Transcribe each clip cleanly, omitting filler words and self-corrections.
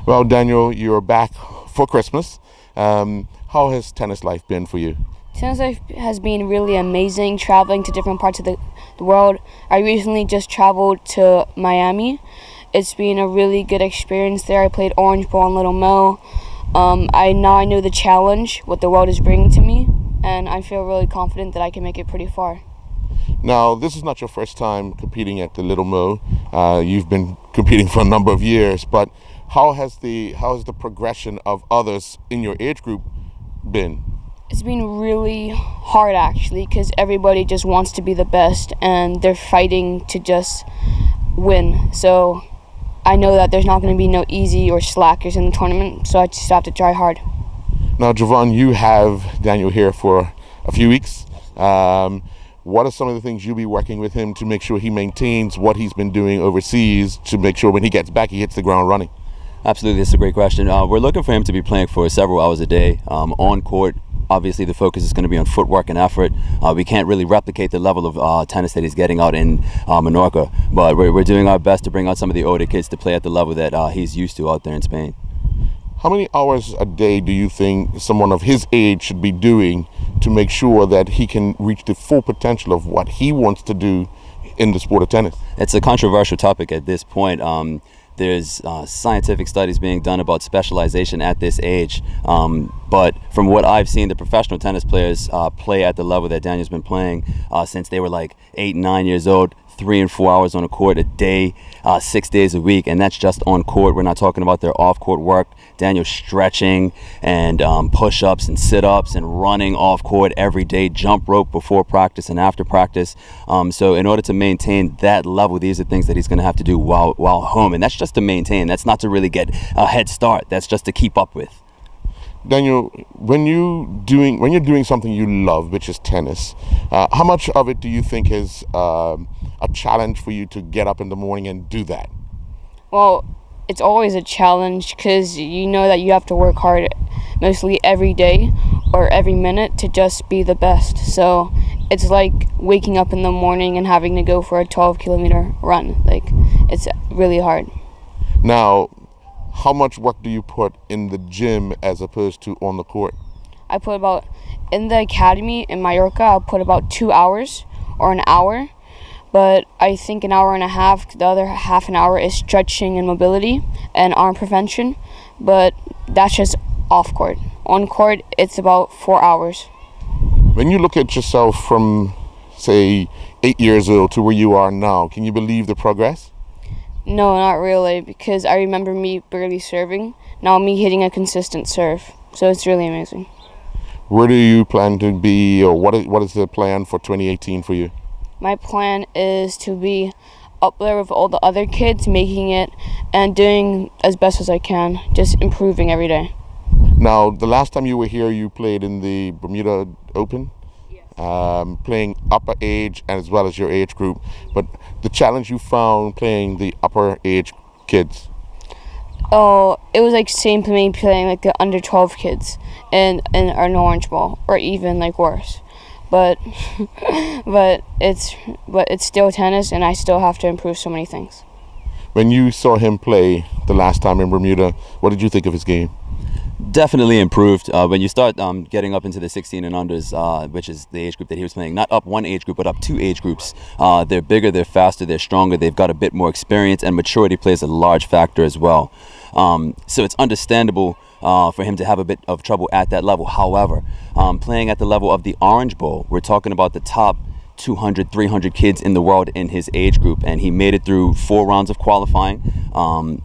Well, Daniel, you're back for Christmas. How has tennis life been for you? Tennis life has been really amazing, traveling to different parts of the world. I recently just traveled to Miami. It's been a really good experience there. I played Orange Bowl in Little Mill. I know the challenge, what the world is bringing to me, and I feel really confident that I can make it pretty far. Now, this is not your first time competing at the Little Mill. You've been competing for a number of years, but how has the progression of others in your age group been? It's been really hard, actually, because everybody just wants to be the best and they're fighting to just win. So I know that there's not going to be no easy or slackers in the tournament, so I just have to try hard. Now, Javon, you have Daniel here for a few weeks. What are some of the things you'll be working with him to make sure he maintains what he's been doing overseas, to make sure when he gets back he hits the ground running? Absolutely, this is a great question. We're looking for him to be playing for several hours a day on court. Obviously, the focus is going to be on footwork and effort. We can't really replicate the level of tennis that he's getting out in Menorca, but we're doing our best to bring out some of the older kids to play at the level that he's used to out there in Spain. How many hours a day do you think someone of his age should be doing to make sure that he can reach the full potential of what he wants to do in the sport of tennis? It's a controversial topic at this point. There's scientific studies being done about specialization at this age. But from what I've seen, the professional tennis players play at the level that Daniel's been playing since they were like 8, 9 years old, 3 and 4 hours on a court a day, 6 days a week, and that's just on court. We're not talking about their off-court work. Daniel's stretching and push-ups and sit-ups and running off-court every day, jump rope before practice and after practice. So in order to maintain that level, these are things that he's going to have to do while home, and that's just to maintain. That's not to really get a head start. That's just to keep up with. Daniel, when you're doing something you love, which is tennis, how much of it do you think is a challenge for you to get up in the morning and do that? Well, it's always a challenge because you know that you have to work hard mostly every day or every minute to just be the best. So it's like waking up in the morning and having to go for a 12-kilometer run. Like, it's really hard. Now, how much work do you put in the gym as opposed to on the court? I put about, in the academy in Mallorca, I'll put about 2 hours or an hour. But I think an hour and a half, the other half an hour is stretching and mobility and arm prevention. But that's just off court. On court, it's about 4 hours. When you look at yourself from, say, 8 years old to where you are now, can you believe the progress? No, not really, because I remember me barely serving. Now me hitting a consistent serve. So it's really amazing. Where do you plan to be, or what is the plan for 2018 for you? My plan is to be up there with all the other kids, making it and doing as best as I can, just improving every day. Now, the last time you were here, you played in the Bermuda Open, playing upper age as well as your age group. But the challenge you found playing the upper age kids? Oh, it was like same to me playing like the under 12 kids in an Orange Bowl, or even like worse. But it's still tennis, and I still have to improve so many things. When you saw him play the last time in Bermuda, what did you think of his game? Definitely improved. When you start getting up into the 16 and unders, which is the age group that he was playing, not up one age group, but up 2 age groups. They're bigger, they're faster, they're stronger, they've got a bit more experience, and maturity plays a large factor as well. So it's understandable for him to have a bit of trouble at that level. However, playing at the level of the Orange Bowl, we're talking about the top 200, 300 kids in the world in his age group, and he made it through 4 rounds of qualifying,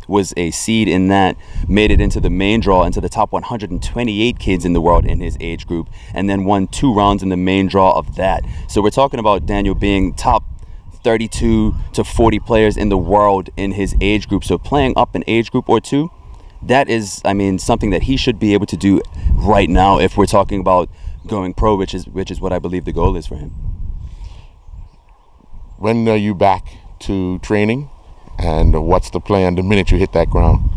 was a seed in that, made it into the main draw, into the top 128 kids in the world in his age group, and then won 2 rounds in the main draw of that. So we're talking about Daniel being top 32 to 40 players in the world in his age group. So playing up an age group or 2, that is, I mean, something that he should be able to do right now if we're talking about going pro, which is what I believe the goal is for him. when are you back to training, and what's the plan the minute you hit that ground?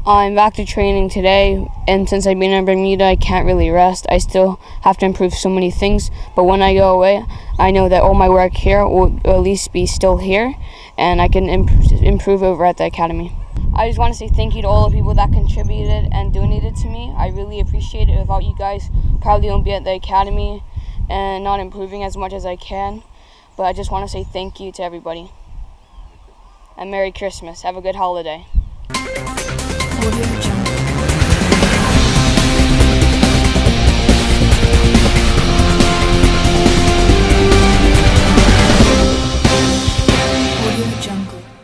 I'm back to training today, and since I've been in Bermuda, I can't really rest. I still have to improve so many things, but when I go away, I know that all my work here will at least be still here, and I can improve over at the academy. I just want to say thank you to all the people that contributed and donated to me. I really appreciate it. Without you guys, probably won't be at the academy and not improving as much as I can, but I just want to say thank you to everybody. And Merry Christmas. Have a good holiday.